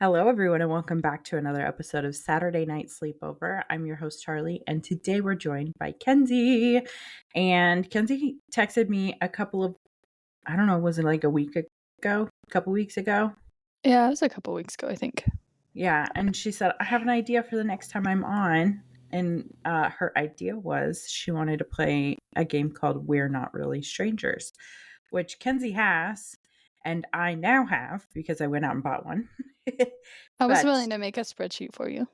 Hello, everyone, and welcome back to another episode of Saturday Night Sleepover. I'm your host, Charli, and today we're joined by Kenzie. And Kenzie texted me I don't know, was it like a week ago? A couple weeks ago? Yeah, it was a couple weeks ago, I think. Yeah, and she said, I have an idea for the next time I'm on. And her idea was she wanted to play a game called We're Not Really Strangers, which Kenzie has, and I now have because I went out and bought one. I was But willing to make a spreadsheet for you.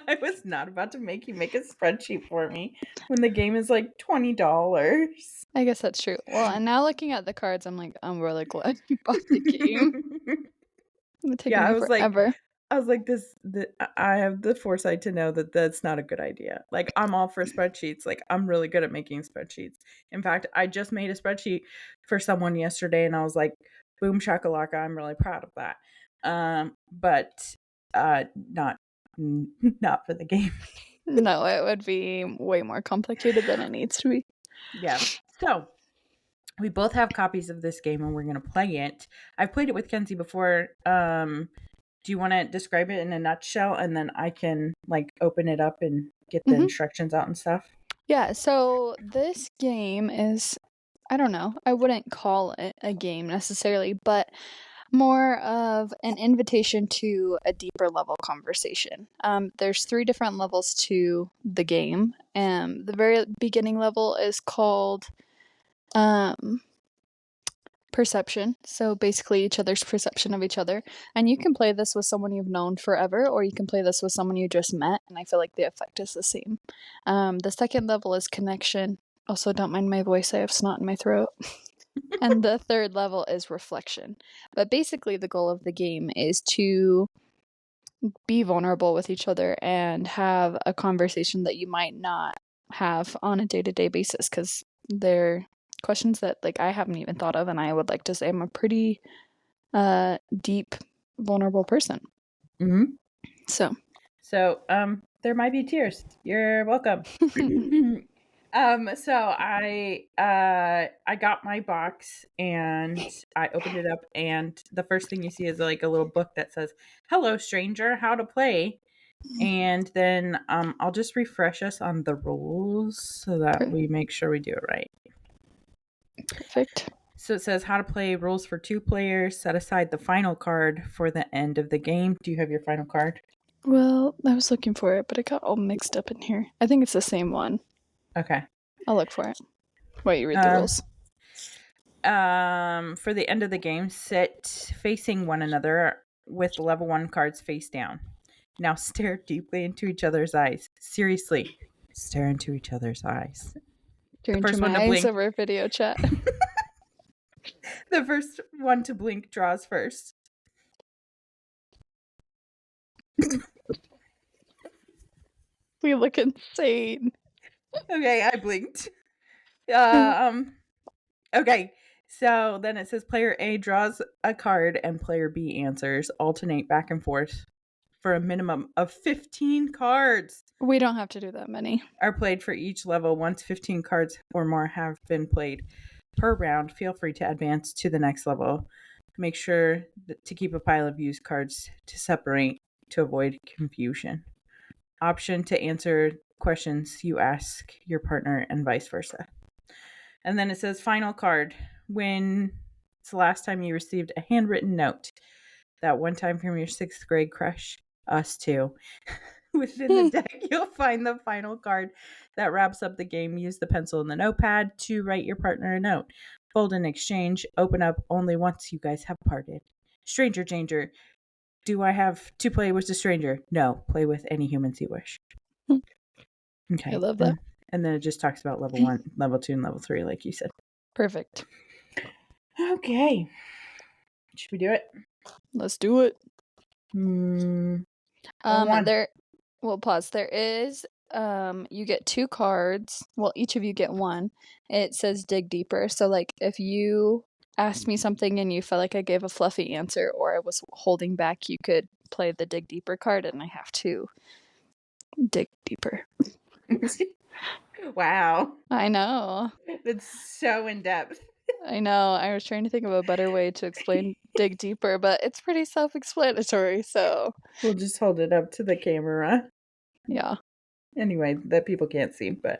I was not about to make you make a spreadsheet for me when the game is like $20. I guess that's true. Well, and now looking at the cards, I'm like, I'm really glad you bought the game. It's taking Yeah, me forever. I have the foresight to know that that's not a good idea. Like, I'm all for spreadsheets. Like, I'm really good at making spreadsheets. In fact, I just made a spreadsheet for someone yesterday, and I was like, boom shakalaka, I'm really proud of that. But not for the game. No, it would be way more complicated than it needs to be. Yeah. So we both have copies of this game and we're going to play it. I've played it with Kenzie before. Do you want to describe it in a nutshell and then I can like open it up and get the instructions out and stuff? Yeah, so this game is, I don't know, I wouldn't call it a game necessarily, but more of an invitation to a deeper level conversation. There's 3 different levels to the game. The very beginning level is called perception. So basically each other's perception of each other. And you can play this with someone you've known forever, or you can play this with someone you just met, and I feel like the effect is the same. The second level is connection. Also, don't mind my voice, I have snot in my throat. And the third level is reflection. But basically the goal of the game is to be vulnerable with each other and have a conversation that you might not have on a day-to-day basis, because they're questions that like I haven't even thought of, and I would like to say I'm a pretty deep, vulnerable person. Mm-hmm. So there might be tears. You're welcome. So I got my box and I opened it up, and the first thing you see is like a little book that says, "Hello, stranger, how to play." And then I'll just refresh us on the rules so that we make sure we do it right. Perfect. So it says how to play, rules for 2 players, set aside the final card for the end of the game. Do you have your final card? Well, I was looking for it, but it got all mixed up in here. I think it's the same one. Okay. I'll look for it. Wait, you read the rules. For the end of the game, sit facing one another with level 1 cards face down. Now stare deeply into each other's eyes. Seriously, stare into each other's eyes. Stare into my eyes over video chat. The first one to blink draws first. We look insane. Okay, I blinked. Okay, so then it says player A draws a card and player B answers. Alternate back and forth for a minimum of 15 cards. We don't have to do that many. Are played for each level. Once 15 cards or more have been played per round, feel free to advance to the next level. Make sure to keep a pile of used cards to separate to avoid confusion. Option to answer questions you ask your partner and vice versa. And then it says final card. When it's the last time you received a handwritten note, that one time from your 6th grade crush, us too. Within the deck, you'll find the final card that wraps up the game. Use the pencil and the notepad to write your partner a note. Fold in exchange. Open up only once you guys have parted. Stranger danger. Do I have to play with a stranger? No. Play with any humans you wish. Okay. I love that. And then it just talks about level 1, level 2, and level 3, like you said. Perfect. Okay. Should we do it? Let's do it. We'll pause. There is you get 2 cards. Well, each of you get 1. It says dig deeper. So like if you asked me something and you felt like I gave a fluffy answer or I was holding back, you could play the dig deeper card, and I have to dig deeper. Wow. I know. It's so in depth. I know. I was trying to think of a better way to dig deeper, but it's pretty self-explanatory. So, We'll just hold it up to the camera. yeah. Anyway, that people can't see, but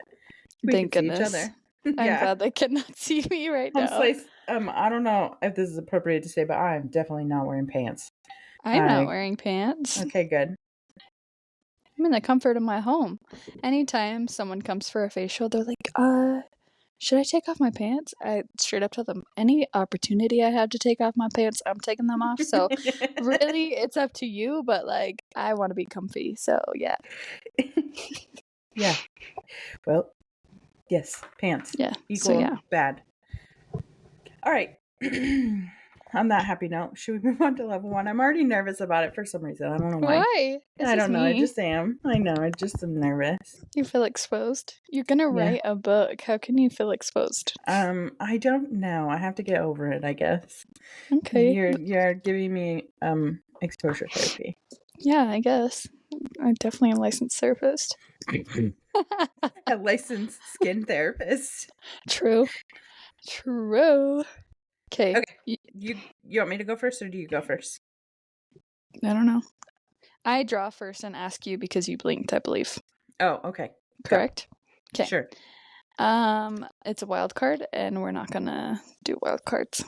we Thank can see each goodness. other. I'm Yeah. glad they cannot see me right Home now. slice. I don't know if this is appropriate to say, but I'm definitely not wearing pants. I'm not wearing pants. Okay, good. I'm in the comfort of my home. Anytime someone comes for a facial, they're like, should I take off my pants? I straight up tell them, any opportunity I have to take off my pants, I'm taking them off. So really, it's up to you, but like, I want to be comfy. So yeah. Yeah. Well, yes, pants. Yeah. Equal So yeah. bad. All right. On that happy note, should we move on to level 1? I'm already nervous about it for some reason. I don't know why. Why? I don't know. Me. I just am. I know. I just am nervous. You feel exposed? You're gonna write a book. How can you feel exposed? I don't know. I have to get over it, I guess. Okay. You're giving me exposure therapy. Yeah, I guess. I'm definitely a licensed therapist. A licensed skin therapist. True. Okay. You want me to go first, or do you go first? I don't know. I draw first and ask you because you blinked, I believe. Oh, okay. Correct? Okay. Sure. It's a wild card, and we're not gonna do wild cards.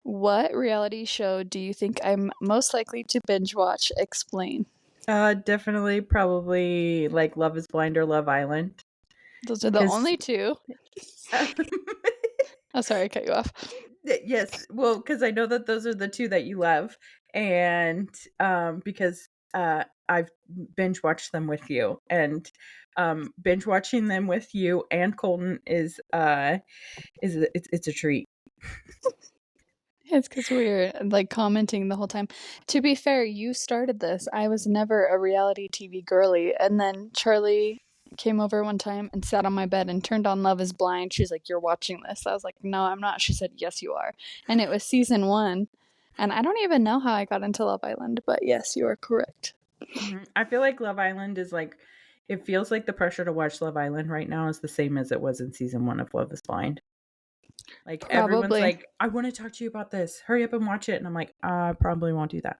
What reality show do you think I'm most likely to binge watch? Explain. Definitely, probably like Love is Blind or Love Island. Those are the only two. Oh, sorry, I cut you off. Yes, well, because I know that those are the two that you love, and because I've binge watched them with you, and binge watching them with you and Colton it's a treat. It's because we're like commenting the whole time. To be fair, you started this. I was never a reality TV girly, and then Charli came over one time and sat on my bed and turned on Love is Blind. She's like, "You're watching this." I was like, "No, I'm not." She said, "Yes, you are." And it was season 1. And I don't even know how I got into Love Island, but yes, you are correct. Mm-hmm. I feel like Love Island is like, it feels like the pressure to watch Love Island right now is the same as it was in season 1 of Love is Blind. Like everyone's like, "I want to talk to you about this. Hurry up and watch it." And I'm like, I probably won't do that.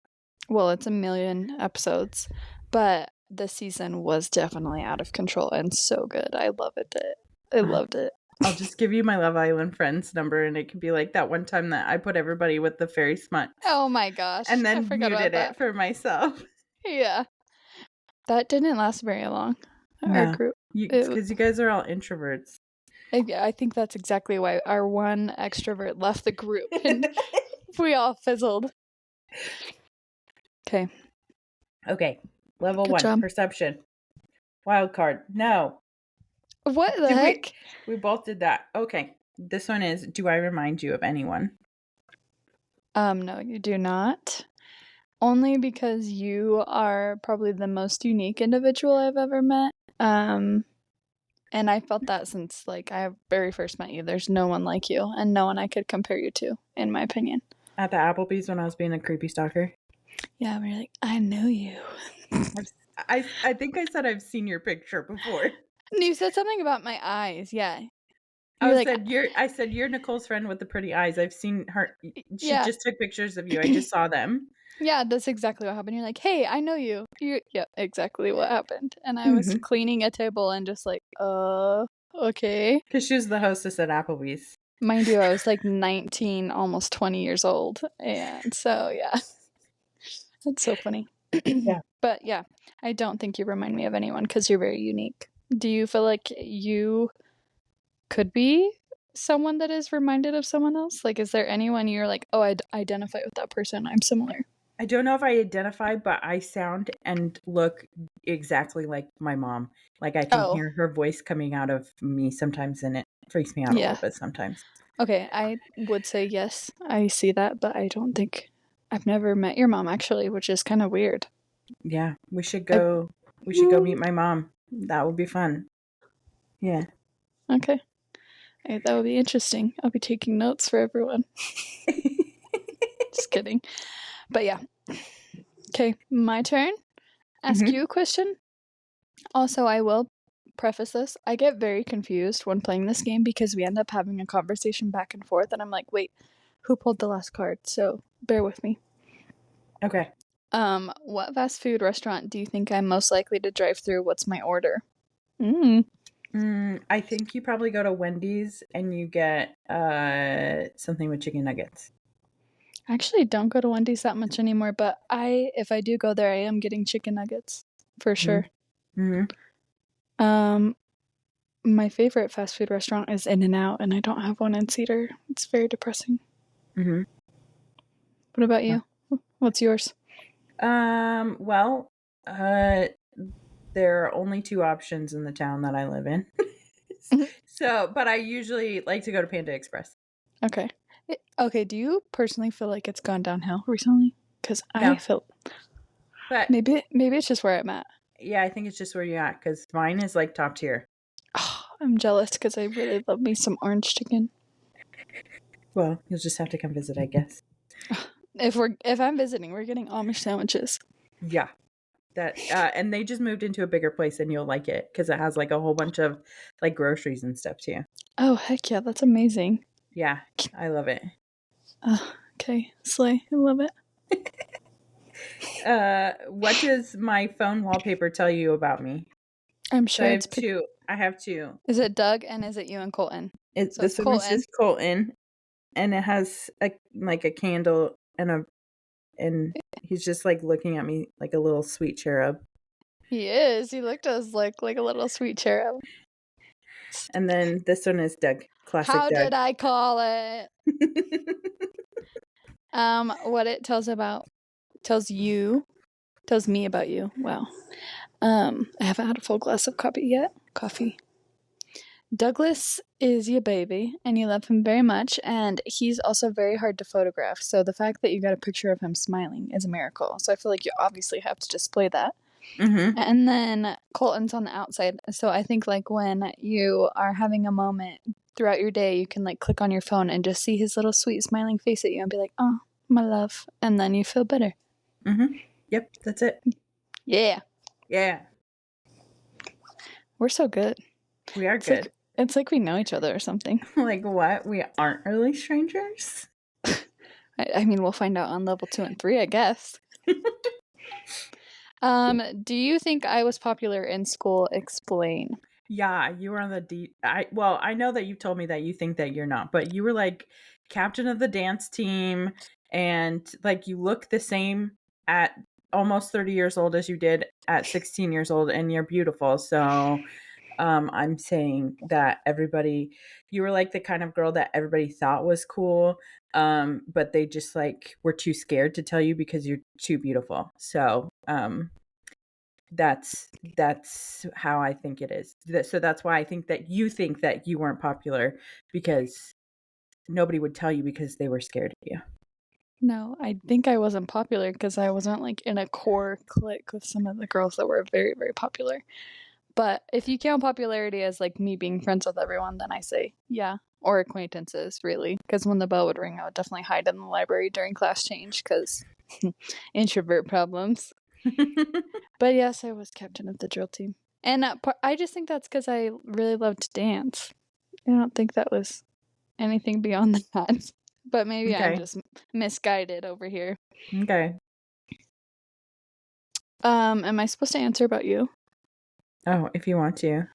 Well, it's 1,000,000 episodes, but the season was definitely out of control and so good. I loved it. I'll just give you my Love Island friends number, and it could be like that one time that I put everybody with the fairy smut. Oh my gosh. And then muted it for myself. Yeah. That didn't last very long. No, our group. Because you guys are all introverts. I think that's exactly why our one extrovert left the group and we all fizzled. Okay. Level Good 1, job. perception. Wild card. No. What the heck? We both did that. Okay. This one is, do I remind you of anyone? No, you do not. Only because you are probably the most unique individual I've ever met. And I felt that since like I very first met you. There's no one like you and no one I could compare you to, in my opinion. At the Applebee's when I was being a creepy stalker? Yeah, we're like, I know you. I think I said I've seen your picture before. You said something about my eyes, yeah. I said you're Nicole's friend with the pretty eyes. I've seen her. She just took pictures of you. I just saw them. Yeah, that's exactly what happened. You're like, hey, I know you. Yeah, exactly what happened. And I was cleaning a table and just like, okay. Because she was the hostess at Applebee's. Mind you, I was like 19, almost 20 years old. And so, yeah. That's so funny. Yeah. But yeah, I don't think you remind me of anyone because you're very unique. Do you feel like you could be someone that is reminded of someone else? Like, is there anyone you're like, oh, I identify with that person, I'm similar? I don't know if I identify, but I sound and look exactly like my mom. Like I can hear her voice coming out of me sometimes, and it freaks me out a little bit sometimes. Okay, I would say yes, I see that, but I don't think I've never met your mom actually, which is kind of weird. Yeah, we should go. We should go meet my mom. That would be fun. Yeah. Okay. That would be interesting. I'll be taking notes for everyone. Just kidding. But yeah. Okay, my turn. Ask you a question. Also, I will preface this. I get very confused when playing this game because we end up having a conversation back and forth, and I'm like, wait, who pulled the last card? So bear with me. Okay. What fast food restaurant do you think I'm most likely to drive through? What's my order? I think you probably go to Wendy's and you get something with chicken nuggets. I actually don't go to Wendy's that much anymore, but if I do go there, I am getting chicken nuggets for sure. My favorite fast food restaurant is In-N-Out, and I don't have one in Cedar. It's very depressing. What about you? What's yours? Well, there are only 2 options in the town that I live in. But I usually like to go to Panda Express. Okay. Okay, do you personally feel like it's gone downhill recently? Because No. I feel... But maybe it's just where I'm at. Yeah, I think it's just where you're at, because mine is like top tier. Oh, I'm jealous because I really love me some orange chicken. Well, you'll just have to come visit, I guess. If I'm visiting, we're getting Amish sandwiches. Yeah. And they just moved into a bigger place, and you'll like it because it has like a whole bunch of like groceries and stuff too. Oh, heck yeah, that's amazing. Yeah, I love it. Okay, slay. I love it. What does my phone wallpaper tell you about me? I'm sure I have two. Is it Doug and is it you and Colton? This one is just Colton, and it has a candle and he's just like looking at me like a little sweet cherub. He is. He looked at us like a little sweet cherub. And then this one is Doug. Classic How Doug. did I call it? What it tells me about you. Wow. I haven't had a full glass of coffee. Douglas is your baby, and you love him very much, and he's also very hard to photograph, so the fact that you got a picture of him smiling is a miracle. So I feel like you obviously have to display that. And then Colton's on the outside, so I think like when you are having a moment throughout your day, you can like click on your phone and just see his little sweet smiling face at you and be like, oh, my love, and then you feel better. Yep, that's it. Yeah. We're so good. We are good. It's like we know each other or something. Like what? We aren't really strangers? I mean, we'll find out on level 2 and 3, I guess. Do you think I was popular in school? Explain. Yeah, you were on the I know that you told me that you think that you're not, but you were like captain of the dance team, and like you look the same at almost 30 years old as you did at 16 years old, and you're beautiful. So I'm saying that you were like the kind of girl that everybody thought was cool, but they just like were too scared to tell you because you're too beautiful. So that's how I think it is. So that's why I think that you weren't popular, because nobody would tell you because they were scared of you. No, I think I wasn't popular because I wasn't like in a core clique with some of the girls that were very, very popular. But if you count popularity as like me being friends with everyone, then I say yeah, or acquaintances really. Because when the bell would ring, I would definitely hide in the library during class change because introvert problems. But yes, I was captain of the drill team, and I just think that's because I really loved to dance. I don't think that was anything beyond that. But maybe I'm just misguided over here. Okay. Am I supposed to answer about you? Oh, if you want to.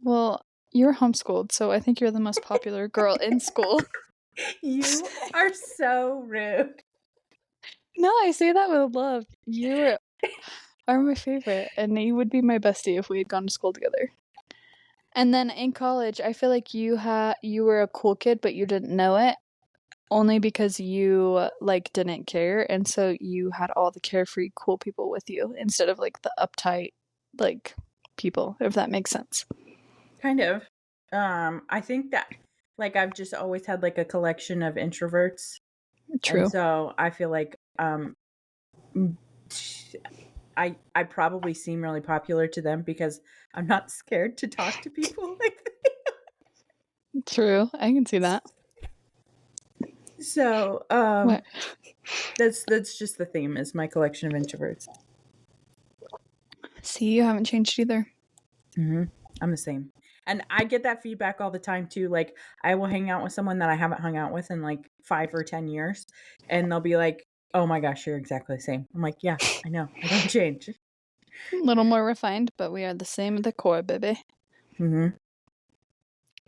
Well, you're homeschooled, so I think you're the most popular girl in school. You are so rude. No, I say that with love. You are my favorite, and you would be my bestie if we had gone to school together. And then in college, I feel like you were a cool kid, but you didn't know it, only because you like didn't care, and so you had all the carefree cool people with you instead of like the uptight like people, if that makes sense. Kind of. I think that like I've just always had like a collection of introverts. True. And so I feel like I probably seem really popular to them because I'm not scared to talk to people like that. True. I can see that. So that's just the theme, is my collection of introverts. See, you haven't changed either. I'm the same. And I get that feedback all the time too. Like I will hang out with someone that I haven't hung out with in like 5 or 10 years and they'll be like, "Oh my gosh, you're exactly the same." I'm like, "Yeah, I know. I don't change." A little more refined, but we are the same at the core, baby. Mhm.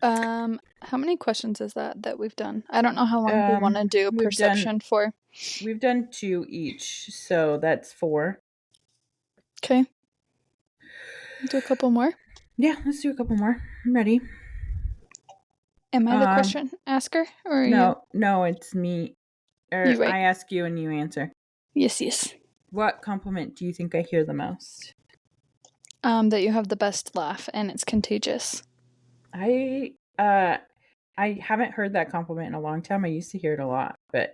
How many questions is that we've done? I don't know how long we want to do perception for. We've done 2 each, so that's 4. Okay. Do a couple more. Yeah, let's do a couple more. I'm ready. Am I the question asker or are you? No, it's me. You right. I ask you and you answer. Yes. What compliment do you think I hear the most? That you have the best laugh and it's contagious. I haven't heard that compliment in a long time. I used to hear it a lot, but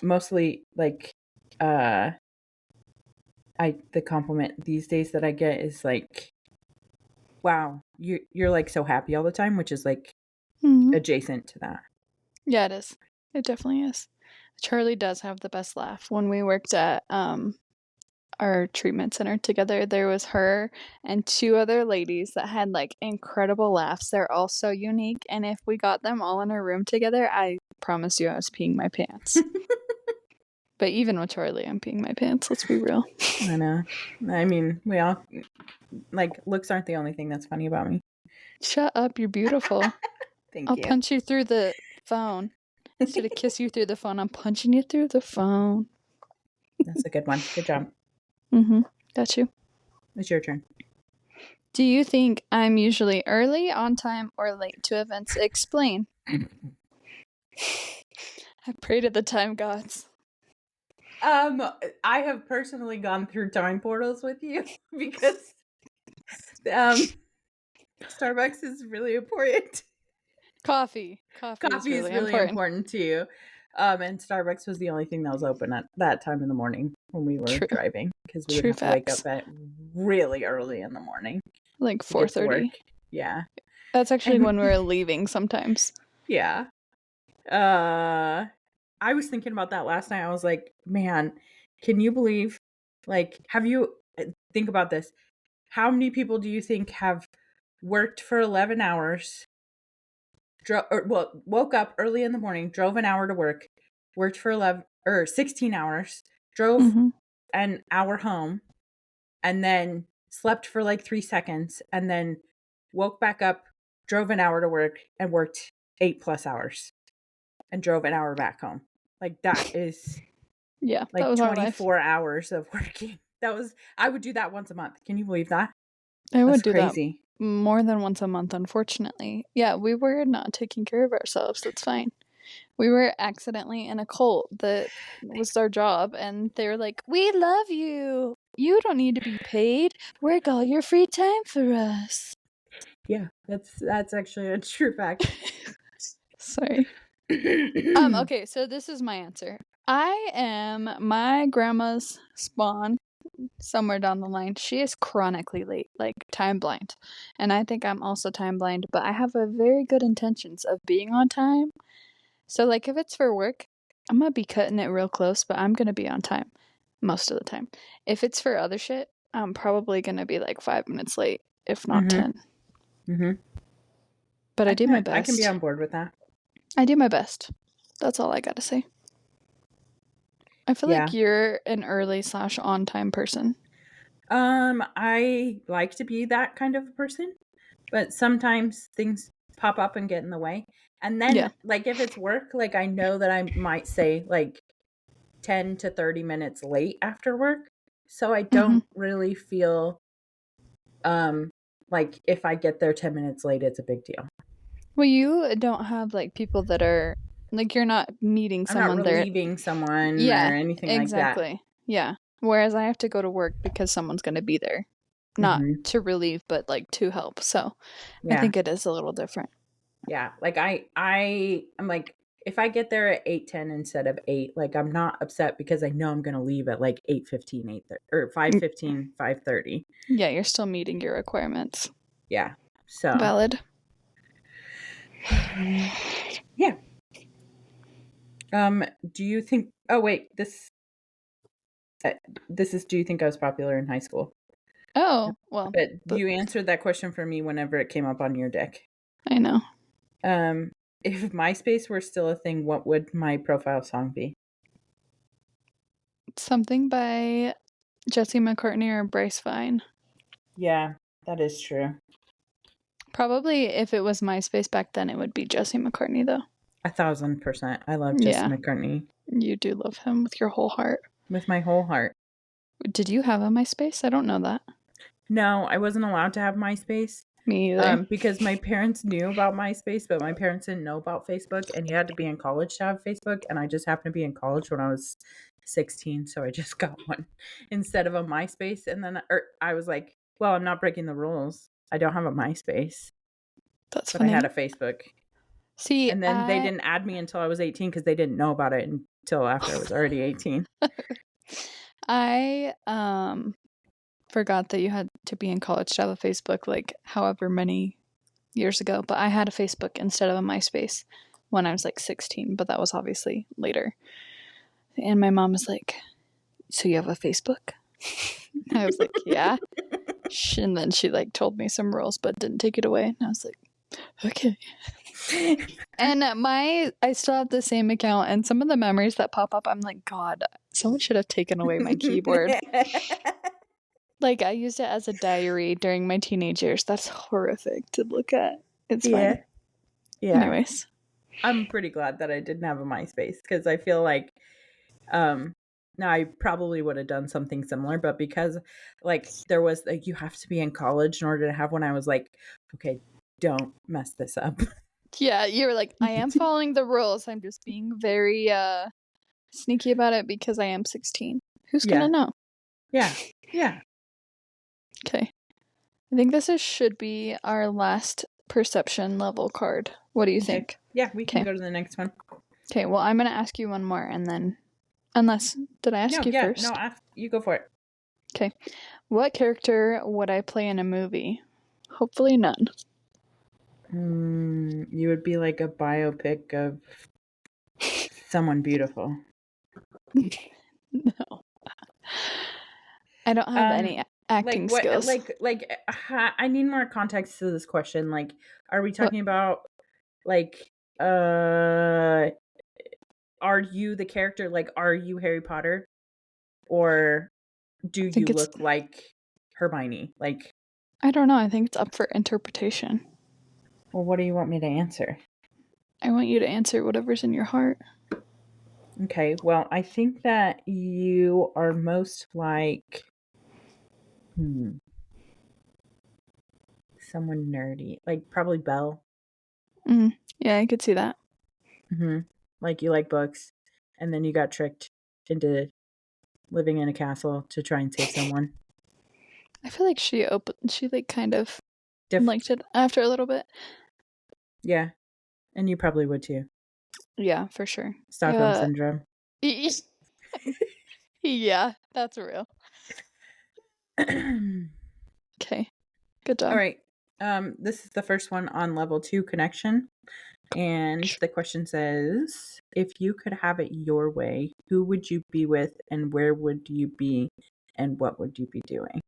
mostly like the compliment these days that I get is like, wow, you're like so happy all the time, which is like adjacent to that. Yeah, it is. It definitely is. Charli does have the best laugh. When we worked at our treatment center together, there was her and 2 other ladies that had like incredible laughs. They're all so unique, and if we got them all in a room together, I promise you I was peeing my pants. But even with Charli, I'm peeing my pants. Let's be real. I know. I mean, we all like looks aren't the only thing that's funny about me. Shut up, you're beautiful. Thank I'll you. punch you through the phone. Instead of kiss you through the phone, I'm punching you through the phone. That's a good one. Good job. Got you. It's your turn. Do you think I'm usually early, on time, or late to events? Explain. I pray to the time gods. I have personally gone through time portals with you because Starbucks is really important. Coffee is really important to you. And Starbucks was the only thing that was open at that time in the morning when we were driving because we would have to wake up at really early in the morning. Like 4:30. Yeah. That's actually when we were leaving sometimes. Yeah. I was thinking about that last night. I was like, man, can you believe, like, think about this. How many people do you think have worked for 11 hours, woke up early in the morning, drove an hour to work, worked for 16 hours, drove an hour home, and then slept for like 3 seconds, and then woke back up, drove an hour to work, and worked 8+ hours, and drove an hour back home. Like that is like that was 24 hours of working. I would do that once a month. Can you believe that? I would do crazy. That more than once a month, unfortunately. Yeah, we were not taking care of ourselves. That's fine. We were accidentally in a cult that was our job, and they were like, "We love you. You don't need to be paid. Work all your free time for us." Yeah, that's actually a true fact. Sorry. Okay, so this is my answer. I am my grandma's spawn somewhere down the line. She is chronically late, like time blind. And I think I'm also time blind, but I have a very good intentions of being on time. So like if it's for work, I'm going to be cutting it real close, but I'm going to be on time most of the time. If it's for other shit, I'm probably going to be like 5 minutes late, if not 10. But I do my best. I can be on board with that. I do my best. That's all I got to say. I feel like you're an early / on time person. I like to be that kind of a person, but sometimes things pop up and get in the way. And then like if it's work, like I know that I might say like 10 to 30 minutes late after work. So I don't really feel like if I get there 10 minutes late, it's a big deal. Well, you don't have like people that are like you're not meeting someone I'm not relieving someone or anything like that. Exactly. Yeah. Whereas I have to go to work because someone's going to be there. Not to relieve, but like to help. So I think it is a little different. Yeah. Like I'm like, if I get there at 8:10 instead of 8, like I'm not upset because I know I'm going to leave at like 8:15, 8:30 or 5:15, 5:30. Yeah, you're still meeting your requirements. Yeah. So valid. Yeah. Do you think this is do you think I was popular in high school? Oh, well. But you answered that question for me whenever it came up on your deck. I know. If MySpace were still a thing, what would my profile song be? Something by Jesse McCartney or Bryce Vine. Yeah, that is true. Probably if it was MySpace back then, it would be Jesse McCartney, though. 1,000%. I love Jesse McCartney. You do love him with your whole heart. With my whole heart. Did you have a MySpace? I don't know that. No, I wasn't allowed to have MySpace. Me either. Because my parents knew about MySpace, but my parents didn't know about Facebook, and you had to be in college to have Facebook, and I just happened to be in college when I was 16, so I just got one instead of a MySpace, and then I was like, well, I'm not breaking the rules. I don't have a MySpace. That's but funny. I had a Facebook. See, and then they didn't add me until I was 18 because they didn't know about it until after I was already 18. I forgot that you had to be in college to have a Facebook, like however many years ago, but I had a Facebook instead of a MySpace when I was like 16, but that was obviously later. And my mom was like, so you have a Facebook? I was like, yeah. And then she like told me some rules but didn't take it away, and I was like, okay. And I still have the same account, and some of the memories that pop up, I'm like, God, someone should have taken away my keyboard. Like, I used it as a diary during my teenage years. That's horrific to look at. It's fine. Yeah. Anyways. I'm pretty glad that I didn't have a MySpace, because I feel like now I probably would have done something similar, but because like there was like you have to be in college in order to have one, I was like, okay, don't mess this up. Yeah, you were like, I am following the rules. I'm just being very sneaky about it because I am 16. Who's gonna know? Yeah. Okay. I think this should be our last perception level card. What do you think? Yeah, we can go to the next one. Okay, well, I'm gonna ask you one more, and then did I ask you first? No, you go for it. Okay. What character would I play in a movie? Hopefully none. You would be like a biopic of someone beautiful. No. I don't have any acting skills. I need more context to this question. Like, are we talking about like are you the character? Like, are you Harry Potter? Or do you look like Hermione? Like, I don't know. I think it's up for interpretation. Well, what do you want me to answer? I want you to answer whatever's in your heart. Okay, well, I think that you are most like someone nerdy. Like, probably Belle. Yeah, I could see that. Like, you like books, and then you got tricked into living in a castle to try and save someone. I feel like she like kind of liked it after a little bit. Yeah, and you probably would too. Yeah, for sure. Stockholm syndrome. Yeah, that's real. Okay, good job. All right. This is the first one on level 2 connection. And the question says, if you could have it your way, who would you be with and where would you be and what would you be doing?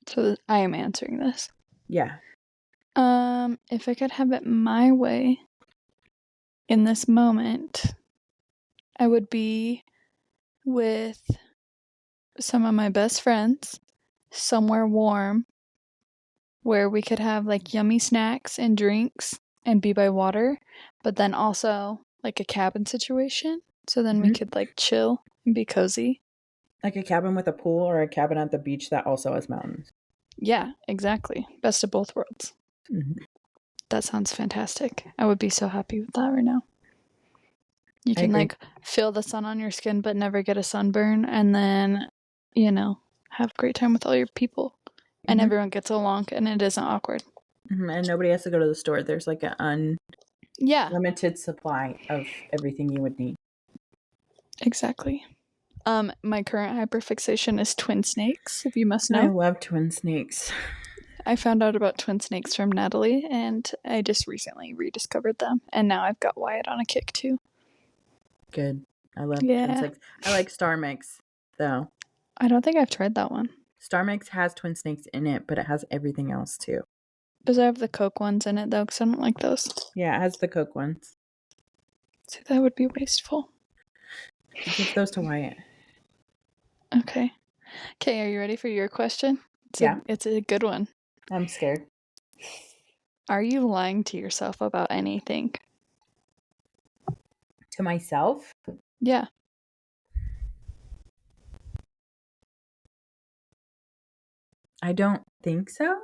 So I am answering this. Yeah. If I could have it my way in this moment, I would be with some of my best friends somewhere warm where we could have like yummy snacks and drinks and be by water, but then also like a cabin situation. So then we could like chill and be cozy. Like a cabin with a pool or a cabin at the beach that also has mountains. Yeah, exactly. Best of both worlds. That sounds fantastic. I would be so happy with that right now. You can like feel the sun on your skin but never get a sunburn, and then, you know, have a great time with all your people. And everyone gets along and it isn't awkward. And nobody has to go to the store. There's like an unlimited supply of everything you would need. Exactly. My current hyperfixation is twin snakes, if you must know. I love twin snakes. I found out about twin snakes from Natalie, and I just recently rediscovered them. And now I've got Wyatt on a kick too. Good. I love twin snakes. I like Star Mix, though. I don't think I've tried that one. Star Mix has twin snakes in it, but it has everything else too. Does it have the Coke ones in it though? Because I don't like those. Yeah, it has the Coke ones. So that would be wasteful. Give those to Wyatt. Okay. Okay, are you ready for your question? It's a good one. I'm scared. Are you lying to yourself about anything? To myself? Yeah. I don't think so.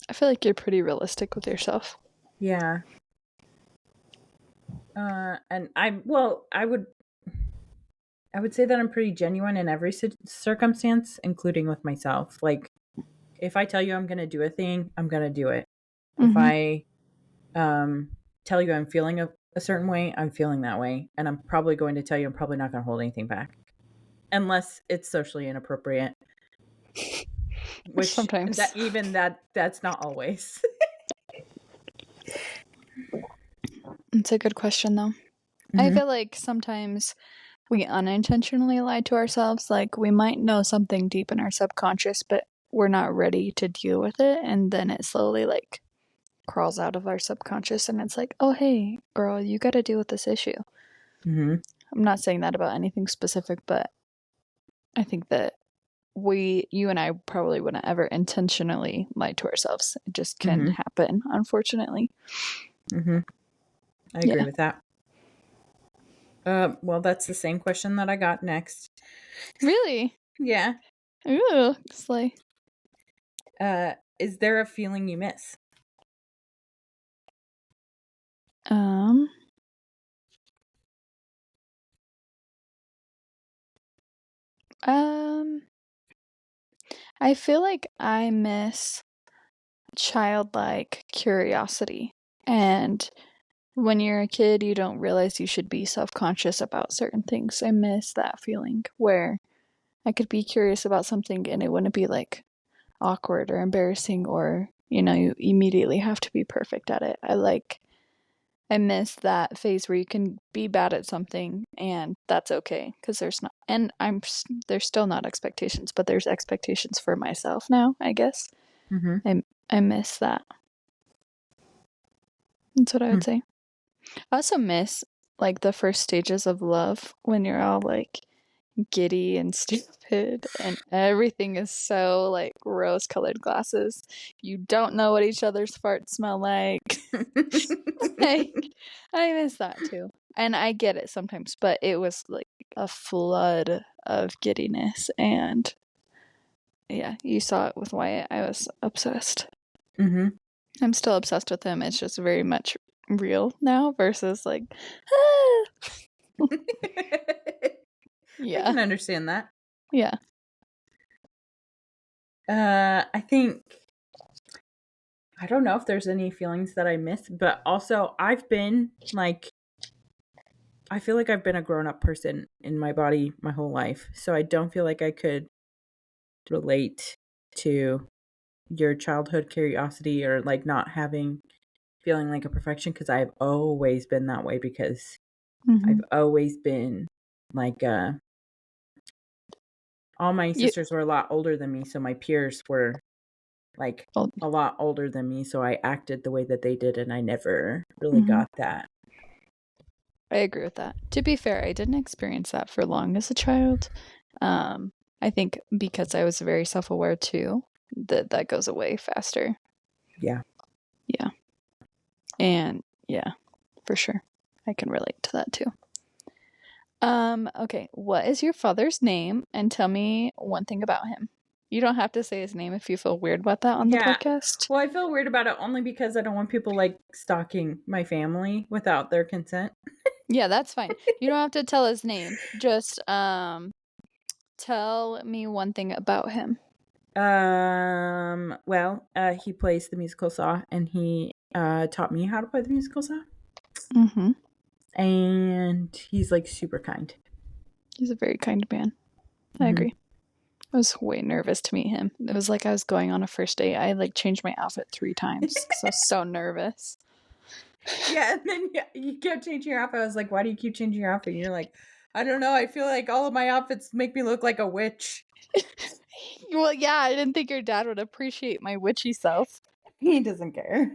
I feel like you're pretty realistic with yourself. Yeah. And I would say that I'm pretty genuine in every circumstance, including with myself. Like, if I tell you I'm going to do a thing, I'm going to do it. Mm-hmm. If I tell you I'm feeling a certain way, I'm feeling that way. And I'm probably going to tell you I'm probably not going to hold anything back. Unless it's socially inappropriate. Which sometimes. That's not always. It's a good question, though. Mm-hmm. I feel like sometimes we unintentionally lie to ourselves. Like, we might know something deep in our subconscious, but we're not ready to deal with it. And then it slowly, like, crawls out of our subconscious. And it's like, oh, hey, girl, you got to deal with this issue. Mm-hmm. I'm not saying that about anything specific, but I think that you and I probably wouldn't ever intentionally lie to ourselves. It just can happen, unfortunately. Mm-hmm. I agree with that. Well, that's the same question that I got next. Really? Yeah. Ooh, slay. Is there a feeling you miss? I feel like I miss childlike curiosity. And when you're a kid, you don't realize you should be self-conscious about certain things. I miss that feeling where I could be curious about something and it wouldn't be like awkward or embarrassing or, you immediately have to be perfect at it. I miss that phase where you can be bad at something and that's okay because there's still not expectations, but there's expectations for myself now, I guess. Mm-hmm. I miss that. That's what I would say. I also miss like the first stages of love when you're all like giddy and stupid and everything is so like rose-colored glasses. You don't know what each other's farts smell like. I miss that too. And I get it sometimes, but it was like a flood of giddiness and yeah, you saw it with Wyatt. I was obsessed. Mm-hmm. I'm still obsessed with him. It's just very much real now versus like Yeah. I can understand that. Yeah. I think I don't know if there's any feelings that I miss, but also I've been like I feel like I've been a grown-up person in my body my whole life. So I don't feel like I could relate to your childhood curiosity or like not feeling like a perfection because I've always been that way because I've always been like all my sisters were a lot older than me, so my peers were like a lot older than me, so I acted the way that they did and I never really got that. I agree with that. To be fair, I didn't experience that for long as a child. I think because I was very self-aware too, that goes away faster. Yeah. Yeah. And yeah, for sure. I can relate to that too. Okay. What is your father's name? And tell me one thing about him. You don't have to say his name if you feel weird about that on the podcast. Well, I feel weird about it only because I don't want people like stalking my family without their consent. Yeah, that's fine. You don't have to tell his name. Just tell me one thing about him. Well, he plays the musical saw and he taught me how to play the musical saw. Mm-hmm. And he's like super kind. He's a very kind man. I agree. I was way nervous to meet him. It was like I was going on a first date. I like changed my outfit 3 times because I was so nervous. Yeah, and then you kept changing your outfit. I was like, why do you keep changing your outfit? And you're like, I don't know. I feel like all of my outfits make me look like a witch. Well, yeah, I didn't think your dad would appreciate my witchy self. He doesn't care.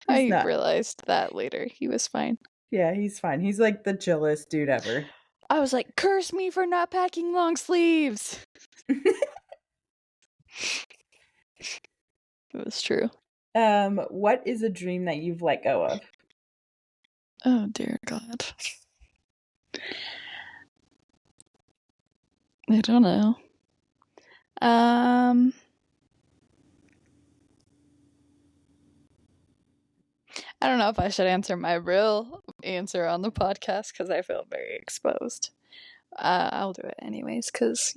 He's I not. realized that later. He was fine. Yeah, he's fine. He's like the chillest dude ever. I was like, curse me for not packing long sleeves. It was true. What is a dream that you've let go of? Oh, dear God. I don't know. I don't know if I should answer my real answer on the podcast because I feel very exposed. I'll do it anyways because,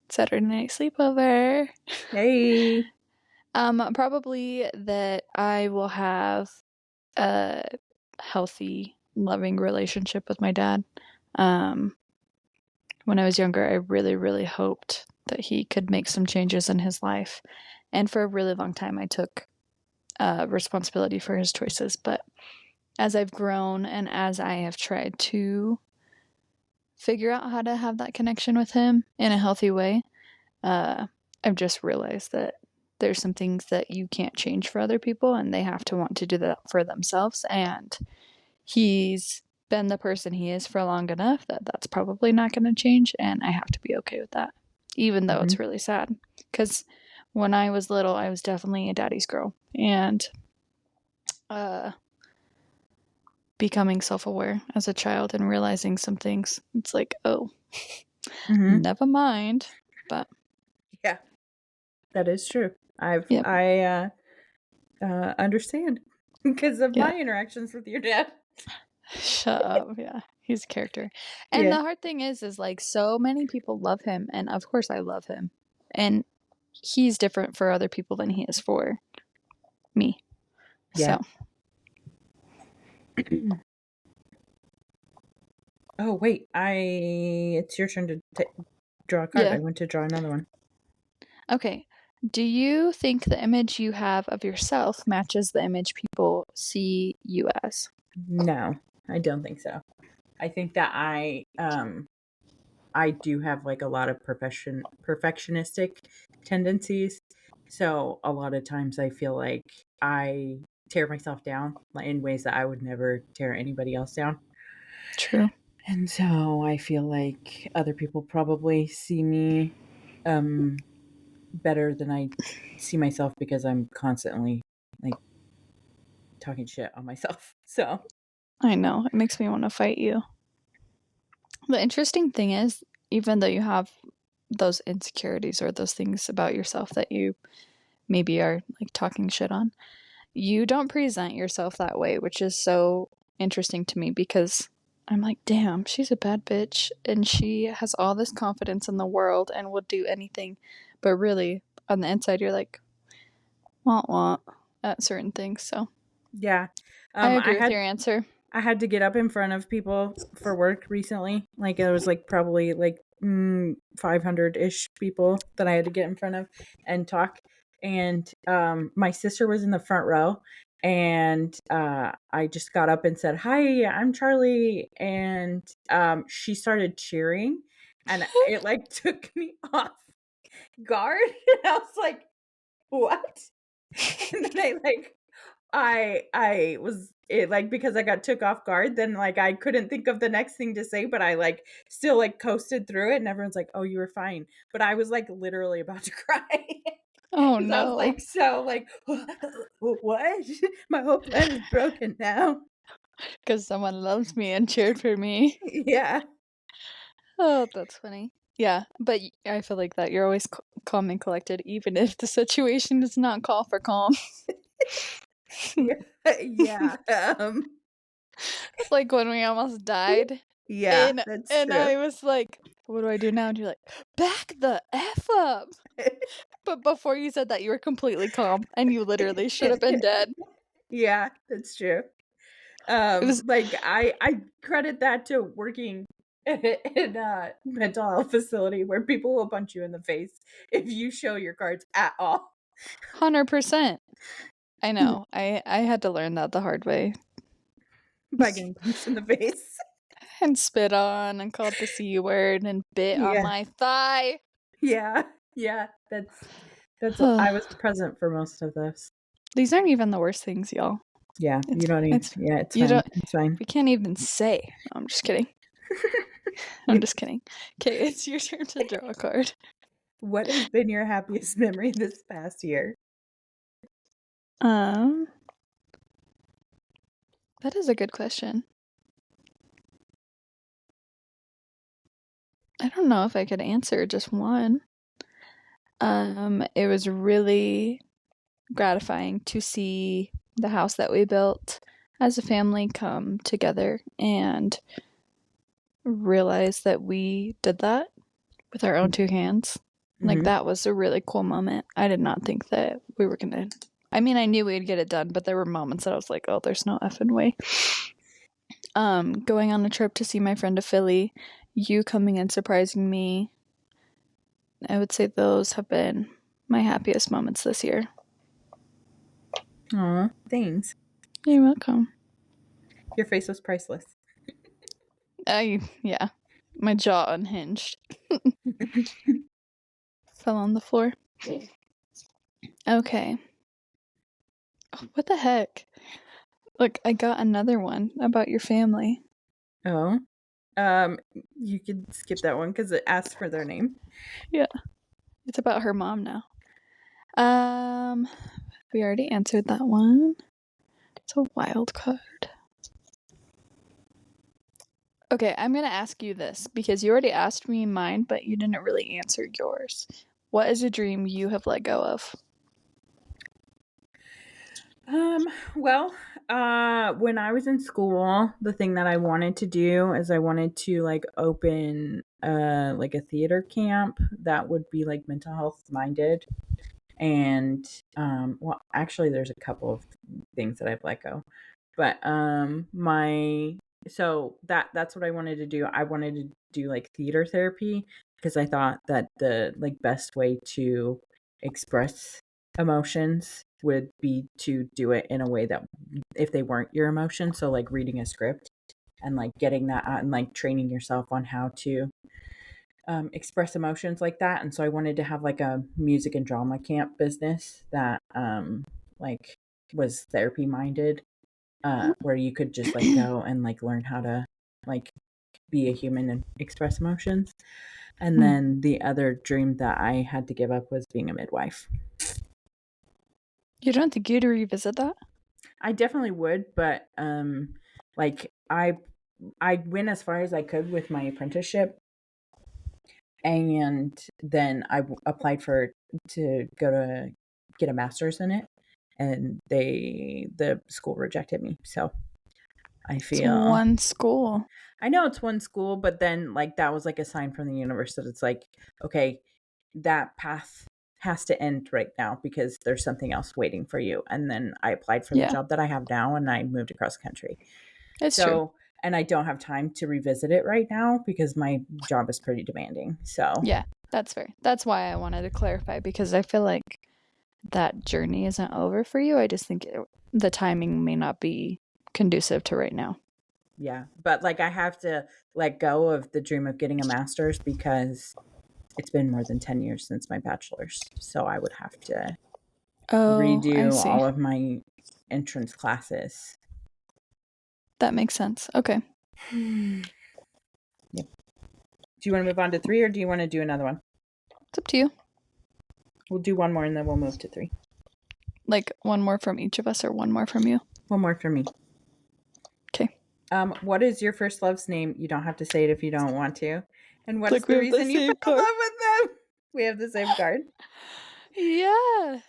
Saturday night sleepover. Hey. Probably that I will have a healthy, loving relationship with my dad. When I was younger, I really, really hoped that he could make some changes in his life. And for a really long time, I took responsibility for his choices. But as I've grown and as I have tried to figure out how to have that connection with him in a healthy way, I've just realized that there's some things that you can't change for other people and they have to want to do that for themselves. And he's been the person he is for long enough that that's probably not going to change. And I have to be okay with that, even though it's really sad. Because when I was little, I was definitely a daddy's girl. And becoming self-aware as a child and realizing some things, it's like, oh, never mind. But yeah, that is true. I understand because of my interactions with your dad. Shut up. Yeah, he's a character. And the hard thing is like so many people love him, and of course I love him, and he's different for other people than he is for me. Yeah. So oh wait, it's your turn to draw a card. I went to draw another one. Okay. Do you think the image you have of yourself matches the image people see you as? No, I don't think so. I think that I do have like a lot of perfectionistic tendencies. So a lot of times I feel like I tear myself down in ways that I would never tear anybody else down. True. And so I feel like other people probably see me better than I see myself because I'm constantly like talking shit on myself. So I know. It makes me want to fight you. The interesting thing is, even though you have those insecurities or those things about yourself that you maybe are like talking shit on, you don't present yourself that way, which is so interesting to me because I'm like, damn, she's a bad bitch and she has all this confidence in the world and would do anything. But really, on the inside, you're like, wah at certain things. So yeah, I agree with your answer. I had to get up in front of people for work recently. Like it was like probably like 500-ish people that I had to get in front of and talk. And my sister was in the front row, and I just got up and said, "Hi, I'm Charli," and she started cheering, and it like took me off guard. And I was like, "What?" And then I was it like because I got took off guard, then like I couldn't think of the next thing to say, but I like still like coasted through it, and everyone's like, "Oh, you were fine," but I was like literally about to cry. Oh no! I was like, so like, what? My whole plan is broken now. Because someone loves me and cheered for me. Yeah. Oh, that's funny. Yeah, but I feel like that you're always calm and collected, even if the situation does not call for calm. Yeah. Like when we almost died. Yeah, and that's true. I was like, what do I do now? And you're like, back the F up. But before you said that, you were completely calm and you literally should have been dead. Yeah, that's true. Like I credit that to working in a mental health facility where people will punch you in the face if you show your cards at all. 100%. I know. I had to learn that the hard way. By getting punched in the face. And spit on and called the C word and bit on my thigh. Yeah. That's I was present for most of this. These aren't even the worst things, y'all. Yeah, you don't even. It's fine. It's fine. We can't even say. No, I'm just kidding. I'm just kidding. Okay, it's your turn to draw a card. What has been your happiest memory this past year? That is a good question. I don't know if I could answer just one. It was really gratifying to see the house that we built as a family come together and realize that we did that with our own two hands. Like, that was a really cool moment. I did not think that we were gonna. I mean, I knew we'd get it done, but there were moments that I was like, oh, there's no effing way. Going on a trip to see my friend to Philly, you coming and surprising me, I would say those have been my happiest moments this year. Aw, thanks. You're welcome. Your face was priceless. Yeah. My jaw unhinged. Fell on the floor. Okay. Oh, what the heck? Look, I got another one about your family. Oh. You could skip that one because it asks for their name. Yeah. It's about her mom now. We already answered that one. It's a wild card. Okay, I'm gonna ask you this because you already asked me mine, but you didn't really answer yours. What is a dream you have let go of? Well, when I was in school, the thing that I wanted to do is I wanted to like open like a theater camp that would be like mental health minded. And well, actually there's a couple of things that I've let go. But so that's what I wanted to do. I wanted to do like theater therapy because I thought that the like best way to express emotions would be to do it in a way that if they weren't your emotions, so like reading a script and like getting that out and like training yourself on how to express emotions like that. And so I wanted to have like a music and drama camp business that like was therapy minded, where you could just like go and like learn how to like be a human and express emotions. And then the other dream that I had to give up was being a midwife. You don't think you'd revisit that? I definitely would, but like I went as far as I could with my apprenticeship, and then I applied to go to get a master's in it, and the school rejected me. So I feel it's one school. I know it's one school, but then like that was like a sign from the universe that it's like, okay, that path has to end right now because there's something else waiting for you. And then I applied for the job that I have now, and I moved across the country. It's true. And I don't have time to revisit it right now because my job is pretty demanding. So yeah, that's fair. That's why I wanted to clarify, because I feel like that journey isn't over for you. I just think the timing may not be conducive to right now. Yeah, but like I have to let go of the dream of getting a master's because it's been more than 10 years since my bachelor's. So I would have to redo all of my entrance classes. That makes sense. Okay. Yep. Do you want to move on to 3 or do you want to do another one? It's up to you. We'll do one more and then we'll move to 3. Like one more from each of us or one more from you? One more from me. Okay. What is your first love's name? You don't have to say it if you don't want to. And what is the reason you fell in love with them? We have the same card. Yeah.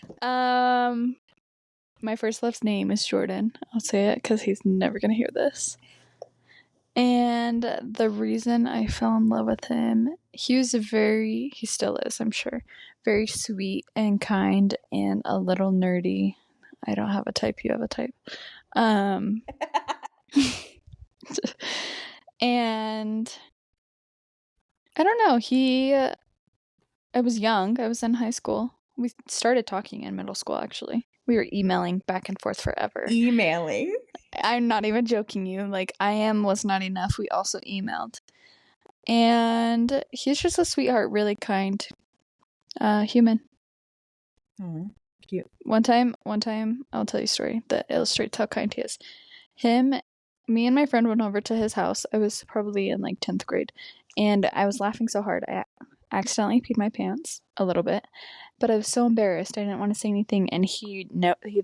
My first love's name is Jordan. I'll say it because he's never going to hear this. And the reason I fell in love with him, he still is, I'm sure, very sweet and kind and a little nerdy. I don't have a type, you have a type. And I don't know, I was young, I was in high school. We started talking in middle school, actually. We were emailing back and forth forever. Emailing? I'm not even joking you. Like, was not enough. We also emailed. And he's just a sweetheart, really kind human. Oh, cute. One time, I'll tell you a story that illustrates how kind he is. Me and my friend went over to his house. I was probably in like 10th grade, and I was laughing so hard I accidentally peed my pants a little bit, but I was so embarrassed. I didn't want to say anything, and he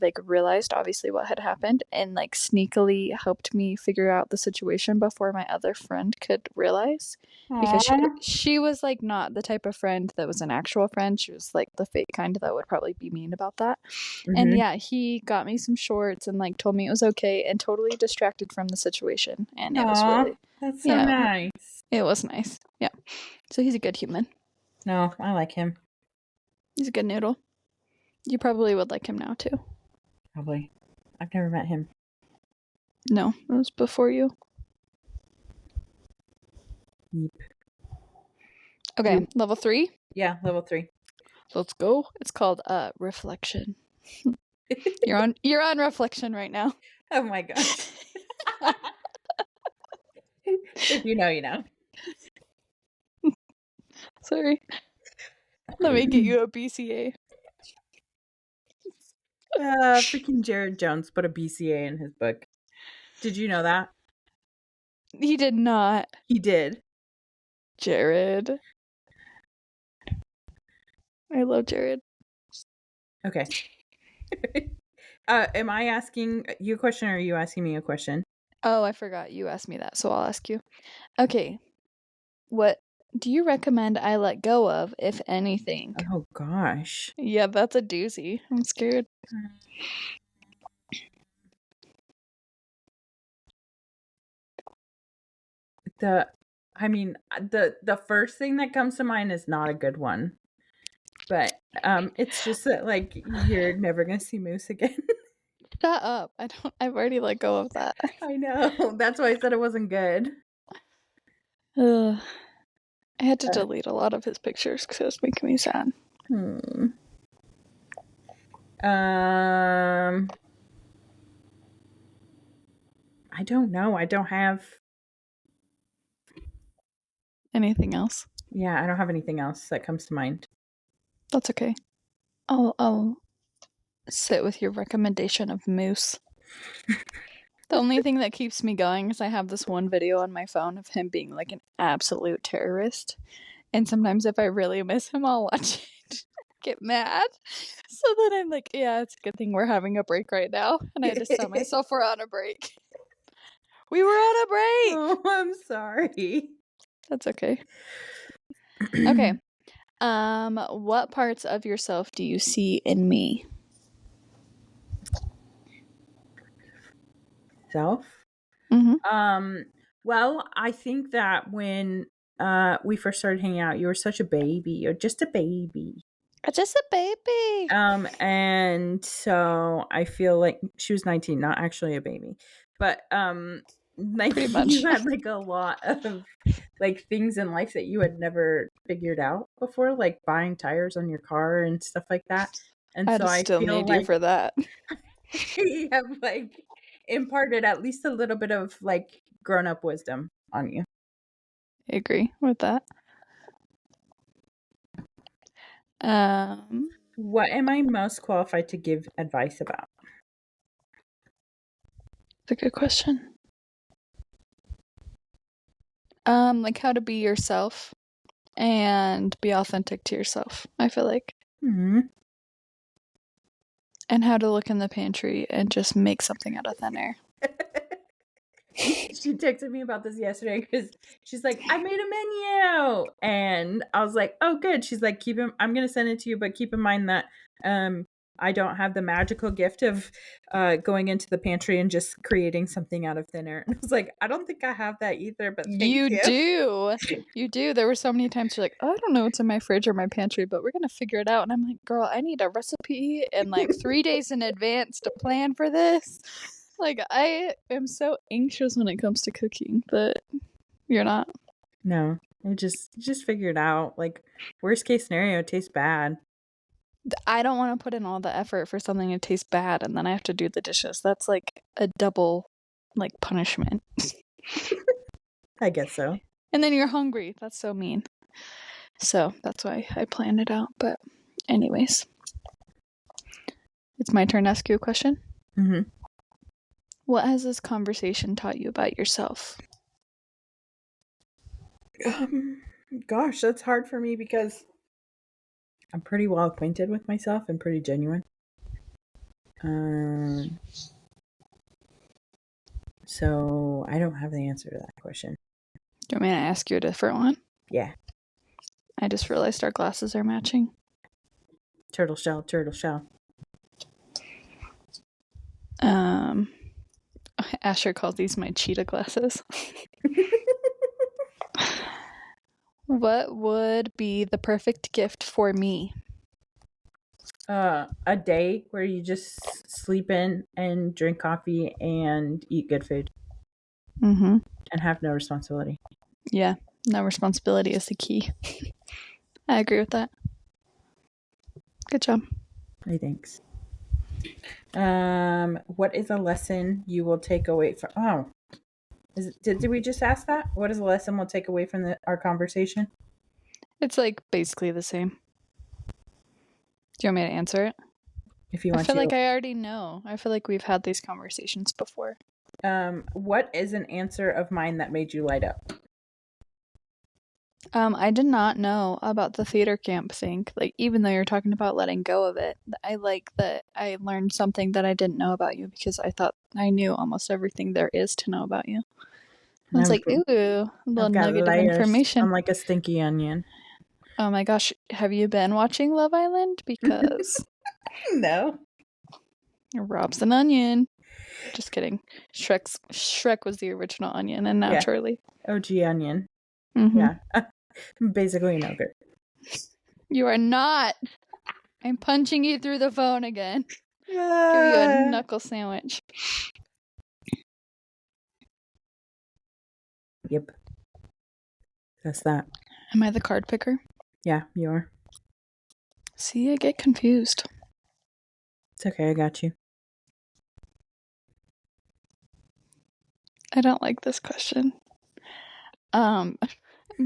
like realized obviously what had happened and like sneakily helped me figure out the situation before my other friend could realize. Because she was like not the type of friend that was an actual friend. She was like the fake kind that would probably be mean about that. And yeah, he got me some shorts and like told me it was okay and totally distracted from the situation. And it was really, that's so nice. It was nice. Yeah. So he's a good human. No, I like him. He's a good noodle. You probably would like him now too. Probably. I've never met him. No, it was before you. Yep. Okay, level 3? Yeah, level 3. Let's go. It's called reflection. You're on reflection right now. Oh my gosh. If you know, you know. Sorry. Let me get you a BCA. Freaking Jared Jones put a BCA in his book. Did you know that? He did not. He did. Jared. I love Jared. Okay. Am I asking you a question or are you asking me a question? Oh, I forgot. You asked me that, so I'll ask you. Okay. What do you recommend I let go of, if anything? Oh, gosh. Yeah, that's a doozy. I'm scared. The first thing that comes to mind is not a good one. But it's just that, like, you're never going to see Moose again. Shut up. I've already let go of that. I know. That's why I said it wasn't good. Ugh. I had to delete a lot of his pictures because it was making me sad. I don't know. I don't have anything else. Yeah, I don't have anything else that comes to mind. That's okay. I'll sit with your recommendation of Moose. The only thing that keeps me going is I have this one video on my phone of him being like an absolute terrorist. And sometimes if I really miss him, I'll watch it. Get mad. So then I'm like, yeah, it's a good thing we're having a break right now. And I just tell myself we're on a break. We were on a break. Oh, I'm sorry. That's okay. Okay. What parts of yourself do you see in me? Self? Mm-hmm. Well, I think that when we first started hanging out, you were such a baby. You're just a baby. Just a baby. And so I feel like she was 19, not actually a baby. But like pretty much. You had like a lot of like things in life that you had never figured out before, like buying tires on your car and stuff like that. And I so I still feel need like you for that. you have like imparted at least a little bit of like grown-up wisdom on you. I agree with that. What am I most qualified to give advice about? That's a good question. Like how to be yourself and be authentic to yourself, I feel like. Mm-hmm. And how to look in the pantry and just make something out of thin air. She texted me about this yesterday because she's like, I made a menu. And I was like, oh, good. She's like, I'm going to send it to you, but keep in mind that I don't have the magical gift of going into the pantry and just creating something out of thin air. And I was like, I don't think I have that either, but thank you. You do. You do. There were so many times you're like, oh, I don't know what's in my fridge or my pantry, but we're going to figure it out. And I'm like, girl, I need a recipe and like 3 days in advance to plan for this. Like, I am so anxious when it comes to cooking, but you're not. No, I just figure it out. Like, worst case scenario, it tastes bad. I don't want to put in all the effort for something to taste bad and then I have to do the dishes. That's like a double like punishment. I guess so. And then you're hungry. That's so mean. So that's why I planned it out. But anyways, it's my turn to ask you a question. Mm-hmm. What has this conversation taught you about yourself? Gosh, that's hard for me because I'm pretty well acquainted with myself and pretty genuine. So I don't have the answer to that question. Do you want me to ask you a different one? Yeah. I just realized our glasses are matching. Turtle shell, turtle shell. Asher calls these my cheetah glasses. What would be the perfect gift for me? A day where you just sleep in and drink coffee and eat good food. Mm-hmm. And have no responsibility. Yeah, no responsibility is the key. I agree with that. Good job. Hey, thanks. What is a lesson you will take away from... did we just ask that? What is a lesson we'll take away from our conversation? It's like basically the same. Do you want me to answer it? If you want to. I feel like I already know. I feel like we've had these conversations before. What is an answer of mine that made you light up? I did not know about the theater camp thing. Like, even though you're talking about letting go of it, I like that I learned something that I didn't know about you because I thought I knew almost everything there is to know about you. I was like, ooh, a little nugget of information. I'm like a stinky onion. Oh my gosh, have you been watching Love Island? Because no. Rob's an onion. Just kidding. Shrek was the original onion, and now Charli. OG onion. Mm-hmm. Yeah. Basically an ogre. You are not. I'm punching you through the phone again. Give you a knuckle sandwich. Yep. That's that. Am I the card picker? Yeah, you are. See, I get confused. It's okay, I got you. I don't like this question.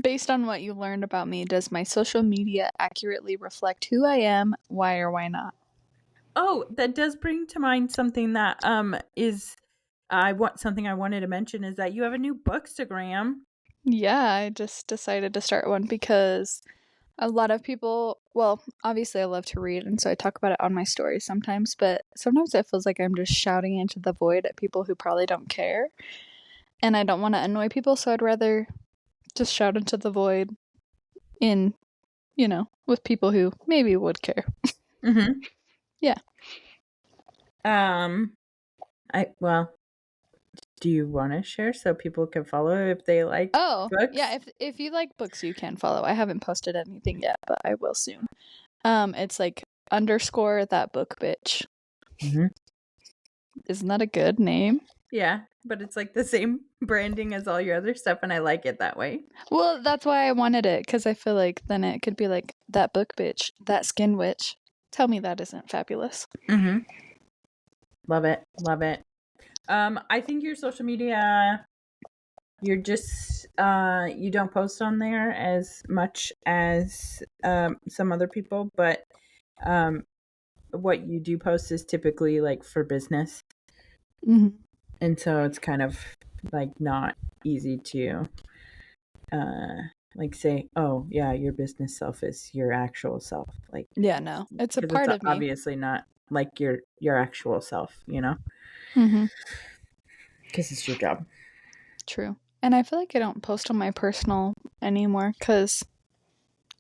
Based on what you learned about me, does my social media accurately reflect who I am, why or why not? Oh, that does bring to mind something that something I wanted to mention is that you have a new Bookstagram. Yeah, I just decided to start one because a lot of people, well, obviously I love to read, and so I talk about it on my stories sometimes, but sometimes it feels like I'm just shouting into the void at people who probably don't care, and I don't want to annoy people, so I'd rather just shout into the void with people who maybe would care. Mm-hmm. Yeah. Do you want to share so people can follow if they like books? Yeah, if you like books, you can follow. I haven't posted anything yet, but I will soon. It's like _ that book bitch. Mm-hmm. Isn't that a good name? Yeah, but it's like the same branding as all your other stuff, and I like it that way. Well, that's why I wanted it, because I feel like then it could be like that book bitch, that skin witch. Tell me that isn't fabulous. Mm-hmm. Love it. Love it. I think your social media, you're just you don't post on there as much as some other people, but what you do post is typically like for business. Mm-hmm. And so it's kind of like not easy to like say, oh yeah, your business self is your actual self. Like, yeah, no, it's a part of me. Obviously not like your actual self, you know? Mm-hmm. Because it's your job. True. And I feel like I don't post on my personal anymore because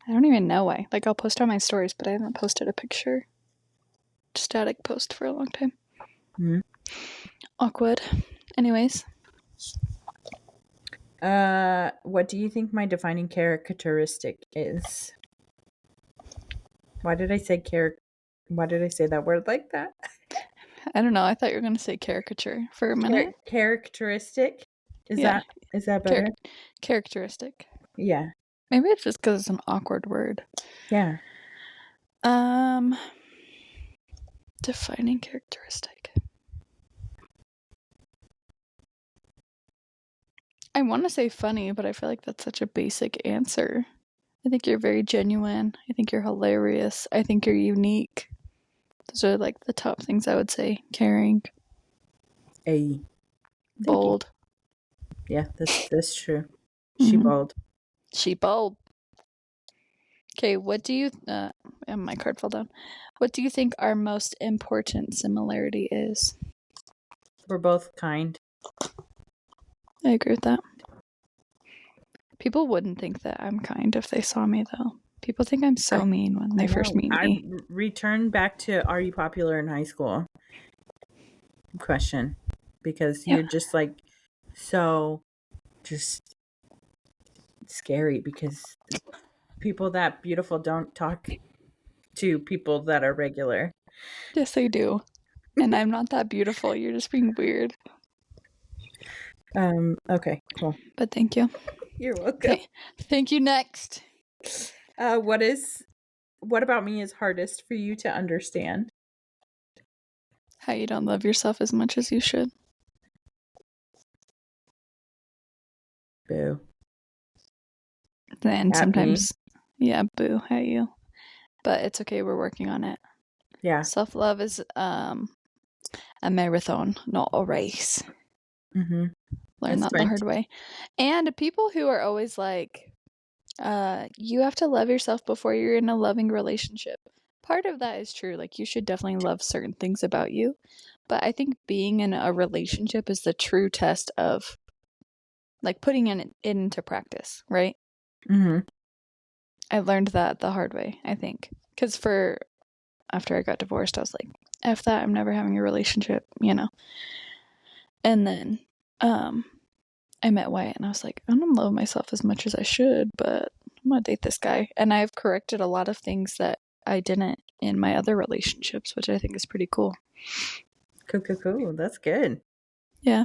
I don't even know why. Like, I'll post on my stories, but I haven't posted a picture. Static post for a long time. Mm-hmm. Awkward. Anyways. What do you think my defining characteristic is? Why did I say that word like that? I don't know. I thought you were going to say caricature for a minute. Characteristic? Is that better? Characteristic. Yeah. Maybe it's just because it's an awkward word. Yeah. Defining characteristic. I want to say funny, but I feel like that's such a basic answer. I think you're very genuine. I think you're hilarious. I think you're unique. Those are like the top things I would say. Caring. Hey. Bold. Yeah, that's true. She bold. She bold. Okay, what do you... and my card fell down. What do you think our most important similarity is? We're both kind. I agree with that. People wouldn't think that I'm kind if they saw me, though. People think I'm so mean when they first meet me. I return back to are you popular in high school question, because you're just like so just scary, because people that beautiful don't talk to people that are regular. Yes, I do. And I'm not that beautiful. You're just being weird. Okay, cool. But thank you. You're welcome. Okay. Thank you. Next. What about me is hardest for you to understand? How you don't love yourself as much as you should. Boo. And at sometimes me. Yeah, boo at you. But it's okay, we're working on it. Yeah. Self-love is a marathon, not a race. Mm-hmm. Learn that the hard way. And people who are always like, you have to love yourself before you're in a loving relationship. Part of that is true. Like, you should definitely love certain things about you. But I think being in a relationship is the true test of, like, putting it into practice, right? Mm-hmm. I learned that the hard way, I think. Because after I got divorced, I was like, F that, I'm never having a relationship, you know? And then I met Wyatt, and I was like, I don't love myself as much as I should, but I'm gonna date this guy. And I've corrected a lot of things that I didn't in my other relationships, which I think is pretty cool. Cool. That's good. Yeah.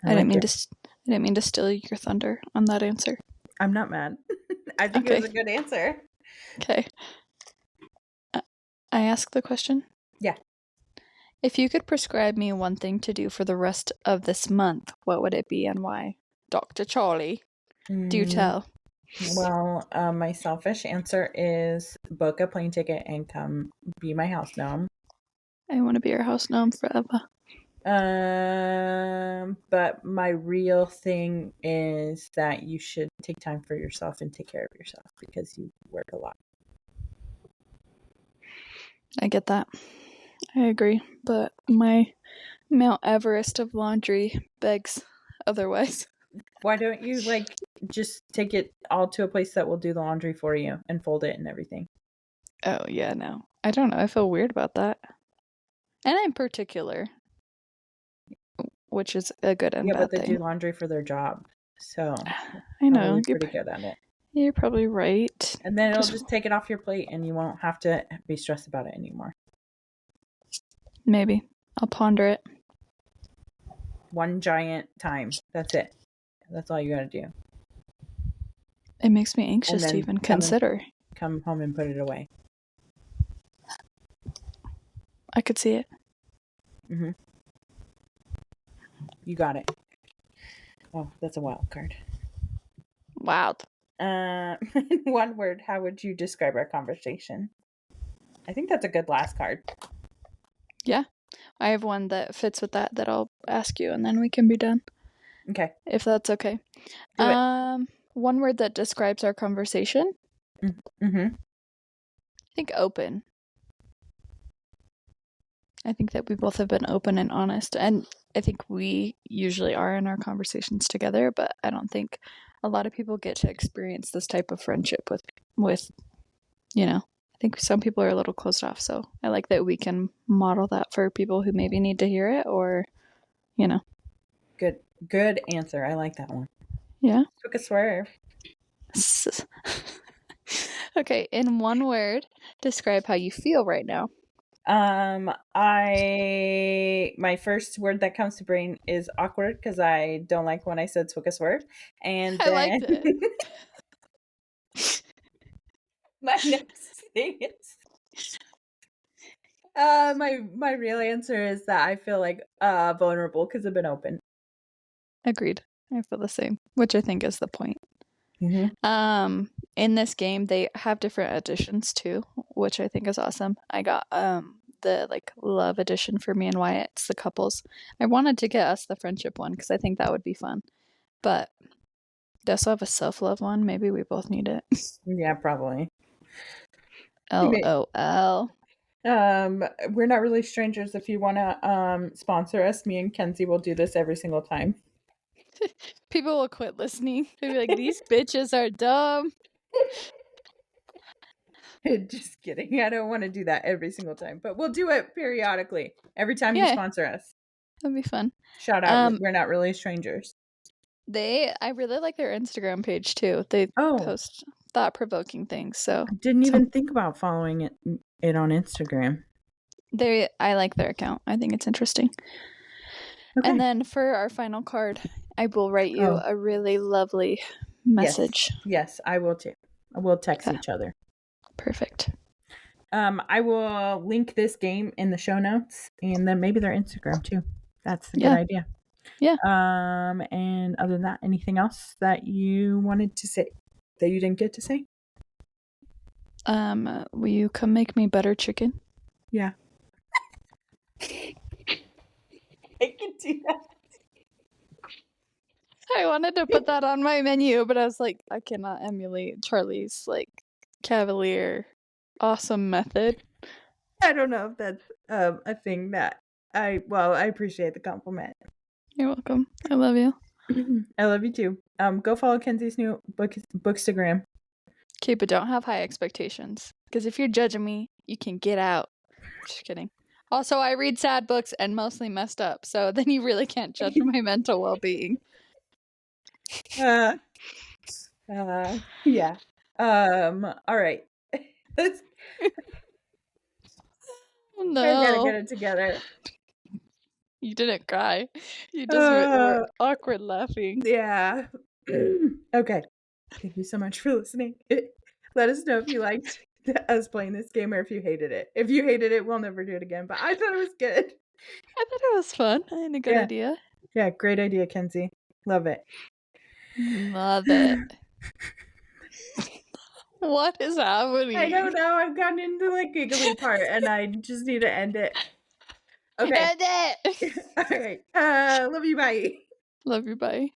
I didn't mean to steal your thunder on that answer. I'm not mad. I think it was a good answer. Okay. I ask the question? Yeah. If you could prescribe me one thing to do for the rest of this month, what would it be and why? Dr. Charli, do tell. Well, my selfish answer is book a plane ticket and come be my house gnome. I want to be your house gnome forever. But my real thing is that you should take time for yourself and take care of yourself, because you work a lot. I get that. I agree. But my Mount Everest of laundry begs otherwise. Why don't you just take it all to a place that will do the laundry for you and fold it and everything? Oh, yeah, no. I don't know. I feel weird about that. And I'm particular, which is a good and bad thing. Yeah, but they do laundry for their job. So I know. You're pretty good at it. You're probably right. And then it'll just take it off your plate and you won't have to be stressed about it anymore. Maybe. I'll ponder it. One giant time. That's it. That's all you gotta do. It makes me anxious to even consider. Come home and put it away. I could see it. Mm-hmm. You got it. Oh, that's a wild card. Wild. In one word, how would you describe our conversation? I think that's a good last card. Yeah. I have one that fits with that I'll ask you, and then we can be done. Okay. If that's okay. Do it. One word that describes our conversation? Mm-hmm. I think open. I think that we both have been open and honest, and I think we usually are in our conversations together, but I don't think a lot of people get to experience this type of friendship with you know, I think some people are a little closed off, so I like that we can model that for people who maybe need to hear it, or, you know. Good answer. I like that one. Yeah. Took a swerve. Okay, in one word, describe how you feel right now. My first word that comes to brain is awkward, because I don't like when I said took a swerve. And I liked it. My next thing is My real answer is that I feel like vulnerable because I've been open. Agreed. I feel the same, which I think is the point. Mm-hmm. In this game, they have different editions too, which I think is awesome. I got the like love edition for me and Wyatt. It's the couples. I wanted to get us the friendship one because I think that would be fun, but they also have a self-love one. Maybe we both need it. Yeah, probably. LOL. We're not really strangers. If you want to sponsor us, me and Kenzie will do this every single time. People will quit listening. They'll be like, these bitches are dumb. Just kidding. I don't want to do that every single time, but we'll do it periodically. Every time you sponsor us. That'd be fun. Shout out. We're not really strangers. I really like their Instagram page too. They post thought-provoking things. So I didn't even think about following it on Instagram. I like their account. I think it's interesting. Okay. And then for our final card, I will write you a really lovely message. Yes, I will too. We'll text each other. Perfect. I will link this game in the show notes and then maybe their Instagram too. That's a good idea. Yeah. And other than that, anything else that you wanted to say that you didn't get to say? Will you come make me butter chicken? Yeah. I can do that. I wanted to put that on my menu, but I was like, I cannot emulate Charli's like cavalier awesome method. I don't know if that's a thing that I appreciate the compliment. You're welcome. I love you. I love you too. Go follow Kenzie's new bookstagram. Okay, but don't have high expectations. Because if you're judging me, you can get out. Just kidding. Also, I read sad books and mostly messed up, so then you really can't judge my mental well-being. Yeah. All right. No. I gotta get it together. You didn't cry. You just were awkward laughing. Yeah. Okay. Thank you so much for listening. Let us know if you liked us playing this game or if you hated it. If you hated it, we'll never do it again. But I thought it was good. I thought it was fun. I had a good idea. Yeah, great idea, Kenzie. Love it. Love it. What is happening? I don't know. I've gotten into the giggly part and I just need to end it. Okay. End it! All right. Love you. Bye. Love you. Bye.